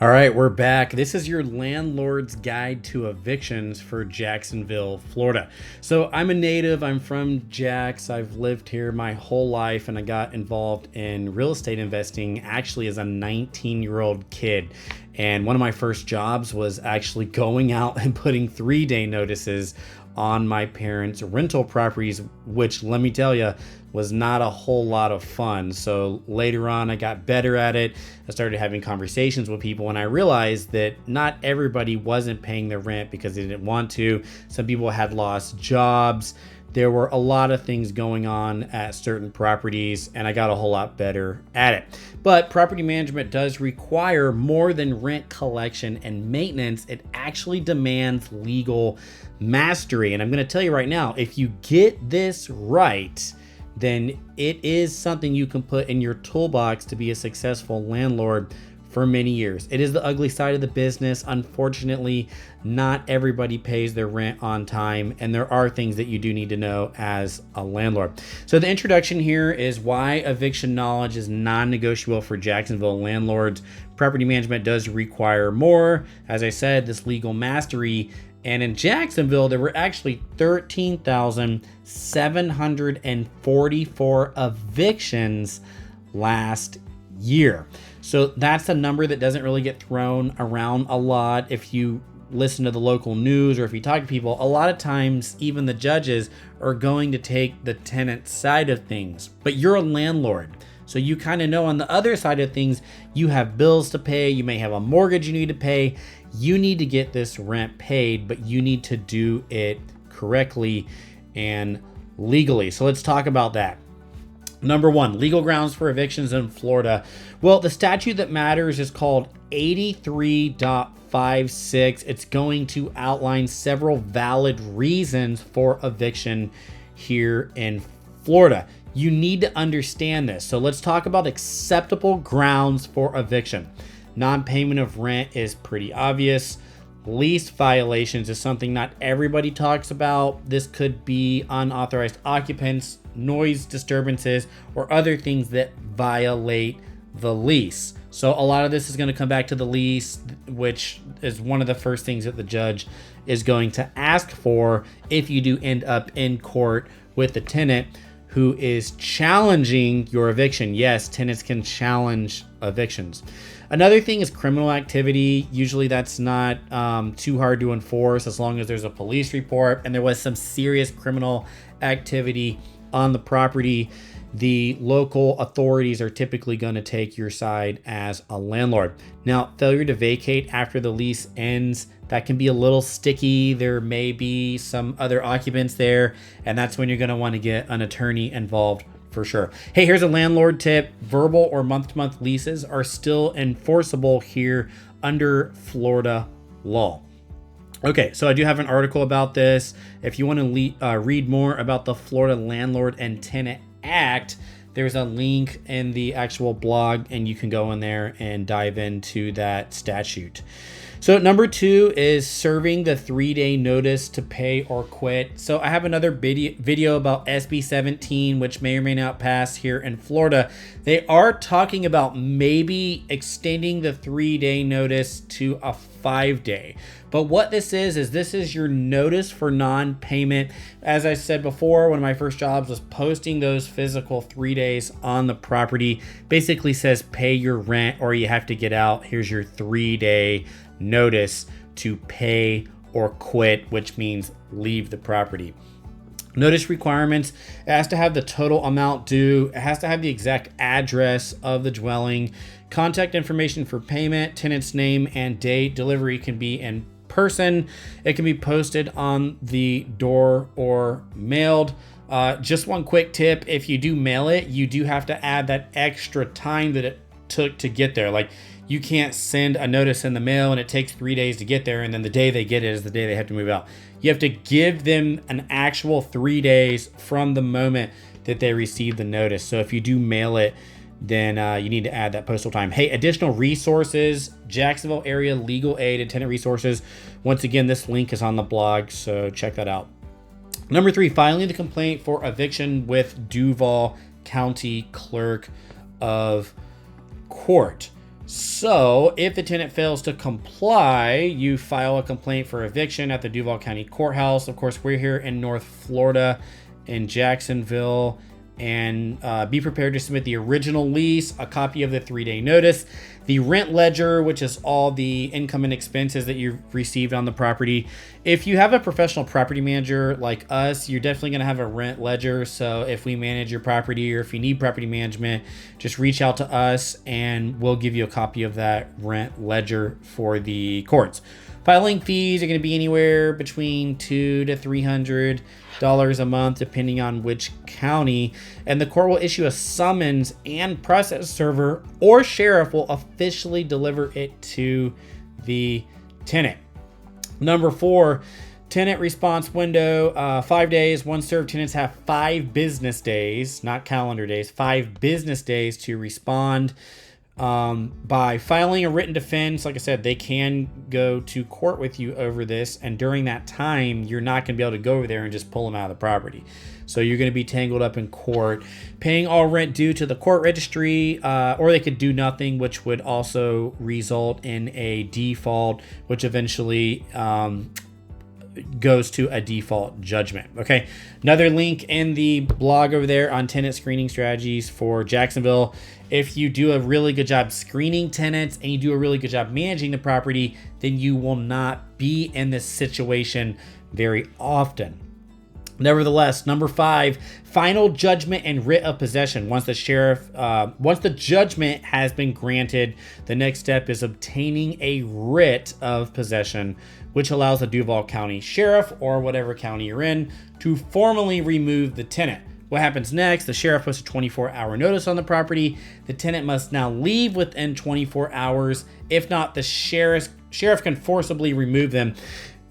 All right, we're back. This is your landlord's guide to evictions for Jacksonville, Florida. So I'm a native. I'm from Jax. I've lived here my whole life, and I got involved in real estate investing actually as a 19-year-old kid. And one of my first jobs was actually going out and putting 3-day notices on my parents' rental properties, which, let me tell you, was not a whole lot of fun. So later on, I got better at it. I started having conversations with people, and I realized that not everybody wasn't paying their rent because they didn't want to. Some people had lost jobs. There were a lot of things going on at certain properties, and I got a whole lot better at it. But property management does require more than rent collection and maintenance. It actually demands legal mastery. And I'm going to tell you right now, if you get this right, then it is something you can put in your toolbox to be a successful landlord for many years. It is the ugly side of the business. Unfortunately, not everybody pays their rent on time, and there are things that you do need to know as a landlord. So the introduction here is why eviction knowledge is non-negotiable for Jacksonville landlords. Property management does require more. As I said, this legal mastery. And in Jacksonville, there were actually 13,744 evictions last year. So that's a number that doesn't really get thrown around a lot. If you listen to the local news or if you talk to people, a lot of times even the judges are going to take the tenant side of things. But you're a landlord, so you kind of know on the other side of things, you have bills to pay, you may have a mortgage you need to pay. You need to get this rent paid, but you need to do it correctly and legally. So let's talk about that. Number one, legal grounds for evictions in Florida. Well, the statute that matters is called 83.56. It's going to outline several valid reasons for eviction here in Florida. You need to understand this. So let's talk about acceptable grounds for eviction. Non-payment of rent is pretty obvious. Lease violations is something not everybody talks about. This could be unauthorized occupants, noise disturbances, or other things that violate the lease. So a lot of this is going to come back to the lease, which is one of the first things that the judge is going to ask for if you do end up in court with the tenant who is challenging your eviction. Yes, tenants can challenge evictions. Another thing is criminal activity. Usually that's not too hard to enforce as long as there's a police report and there was some serious criminal activity on the property. The local authorities are typically going to take your side as a landlord. Now, failure to vacate after the lease ends, that can be a little sticky. There may be some other occupants there, and that's when you're going to want to get an attorney involved for sure. Hey, here's a landlord tip. Verbal or month-to-month leases are still enforceable here under Florida law. Okay, so I do have an article about this. If you want to read more about the Florida Landlord and Tenant Act, there's a link in the actual blog, and you can go in there and dive into that statute. So number 2 is serving the 3-day notice to pay or quit. So I have another video about SB 17, which may or may not pass here in Florida. They are talking about maybe extending the 3-day notice to a 5-day. But what this is this is your notice for non-payment. As I said before, one of my first jobs was posting those physical 3 days on the property. Basically says pay your rent or you have to get out. Here's your 3-day notice to pay or quit, which means leave the property. Notice requirements: it has to have the total amount due, it has to have the exact address of the dwelling, contact information for payment, tenant's name and date. Delivery can be in person, it can be posted on the door or mailed. Just one quick tip: if you do mail it, you do have to add that extra time that it took to get there. Like, you can't send a notice in the mail and it takes 3 days to get there, and then the day they get it is the day they have to move out. You have to give them an actual 3 days from the moment that they receive the notice. So if you do mail it, then you need to add that postal time. Hey, additional resources: Jacksonville area legal aid and tenant resources. Once again, this link is on the blog, so check that out. Number 3, filing the complaint for eviction with Duval County Clerk of Court. So if the tenant fails to comply, you file a complaint for eviction at the Duval County Courthouse. Of course, we're here in North Florida in Jacksonville. And be prepared to submit the original lease, a copy of the 3-day notice, the rent ledger, which is all the income and expenses that you've received on the property. If you have a professional property manager like us, you're definitely going to have a rent ledger. So if we manage your property or if you need property management, just reach out to us and we'll give you a copy of that rent ledger for the courts. Filing fees are going to be anywhere between $200 to $300 a month, depending on which county. And the court will issue a summons and process server or sheriff will officially deliver it to the tenant. Number 4, tenant response window, 5 days. Once served, tenants have 5 business days, not calendar days, 5 business days to respond. By filing a written defense. Like I said, they can go to court with you over this, and during that time you're not going to be able to go over there and just pull them out of the property. So you're going to be tangled up in court, paying all rent due to the court registry, or they could do nothing, which would also result in a default, which eventually goes to a default judgment. Okay, another link in the blog over there on tenant screening strategies for Jacksonville. If you do a really good job screening tenants and you do a really good job managing the property, then you will not be in this situation very often. Nevertheless, number 5, final judgment and writ of possession. Once the judgment has been granted, the next step is obtaining a writ of possession, which allows the Duval County Sheriff or whatever county you're in to formally remove the tenant. What happens next? The sheriff puts a 24-hour notice on the property. The tenant must now leave within 24 hours. If not, the sheriff can forcibly remove them.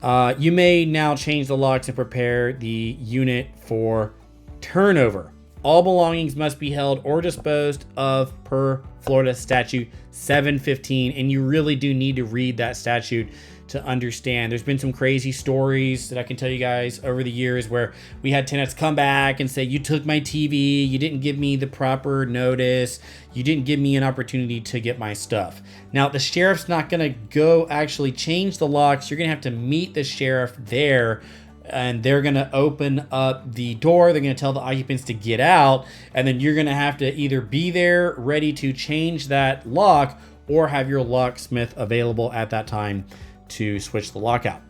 You may now change the locks and prepare the unit for turnover. All belongings must be held or disposed of per Florida Statute 715. And you really do need to read that statute to understand. There's been some crazy stories that I can tell you guys over the years where we had tenants come back and say, you took my TV, you didn't give me the proper notice, you didn't give me an opportunity to get my stuff. Now, the sheriff's not going to go actually change the locks. You're going to have to meet the sheriff there, and they're going to open up the door. They're going to tell the occupants to get out, and then you're going to have to either be there ready to change that lock or have your locksmith available at that time to switch the lockout.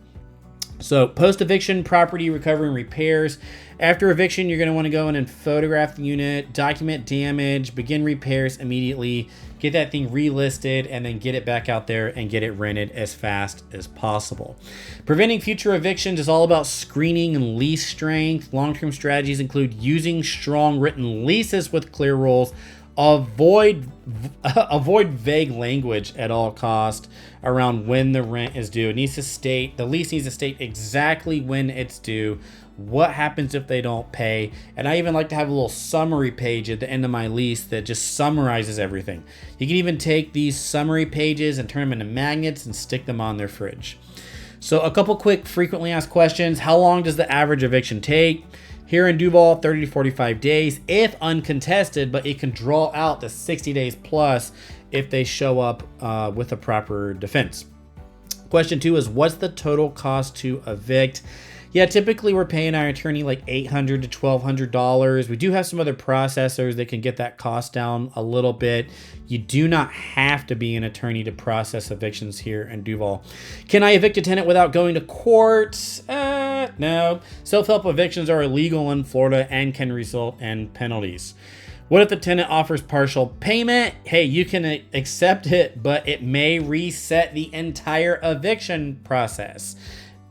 So post-eviction property recovery and repairs. After eviction, you're going to want to go in and photograph the unit, document damage, begin repairs immediately, get that thing relisted, and then get it back out there and get it rented as fast as possible. Preventing future evictions is all about screening and lease strength. Long-term strategies include using strong written leases with clear rules. Avoid vague language at all cost around when the rent is due. The lease needs to state exactly when it's due, what happens if they don't pay. And I even like to have a little summary page at the end of my lease that just summarizes everything. You can even take these summary pages and turn them into magnets and stick them on their fridge. So a couple quick frequently asked questions. How long does the average eviction take? Here in Duval, 30 to 45 days if uncontested, but it can draw out to 60 days plus if they show up with a proper defense. Question 2 is, what's the total cost to evict? Yeah, typically we're paying our attorney like $800 to $1,200. We do have some other processors that can get that cost down a little bit. You do not have to be an attorney to process evictions here in Duval. Can I evict a tenant without going to court? No. Self-help evictions are illegal in Florida and can result in penalties. What if the tenant offers partial payment? Hey, you can accept it, but it may reset the entire eviction process.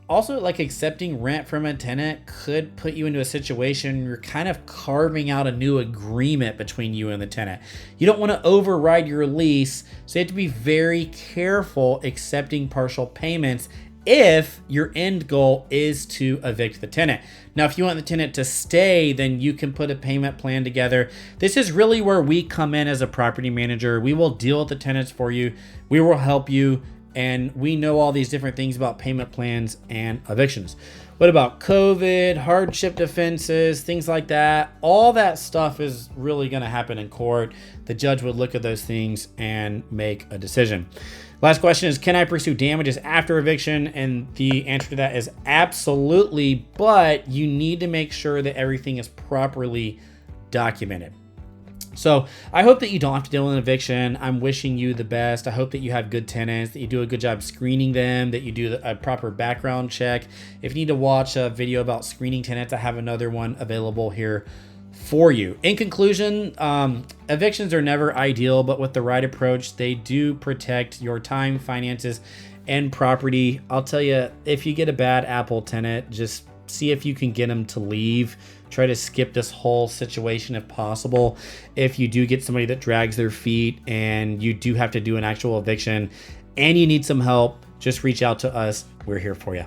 Also, like accepting rent from a tenant could put you into a situation where you're kind of carving out a new agreement between you and the tenant. You don't want to override your lease, so you have to be very careful accepting partial payments if your end goal is to evict the tenant. Now, if you want the tenant to stay, then you can put a payment plan together. This is really where we come in as a property manager. We will deal with the tenants for you. We will help you. And we know all these different things about payment plans and evictions. What about COVID, hardship defenses, things like that? All that stuff is really going to happen in court. The judge would look at those things and make a decision. Last question is, can I pursue damages after eviction? And the answer to that is absolutely, but you need to make sure that everything is properly documented. So I hope that you don't have to deal with an eviction. I'm wishing you the best. I hope that you have good tenants, that you do a good job screening them, that you do a proper background check. If you need to watch a video about screening tenants, I have another one available here for you. In conclusion, evictions are never ideal, but with the right approach, they do protect your time, finances, and property. I'll tell you, if you get a bad apple tenant, just see if you can get them to leave. Try to skip this whole situation if possible. If you do get somebody that drags their feet and you do have to do an actual eviction and you need some help, just reach out to us. We're here for you.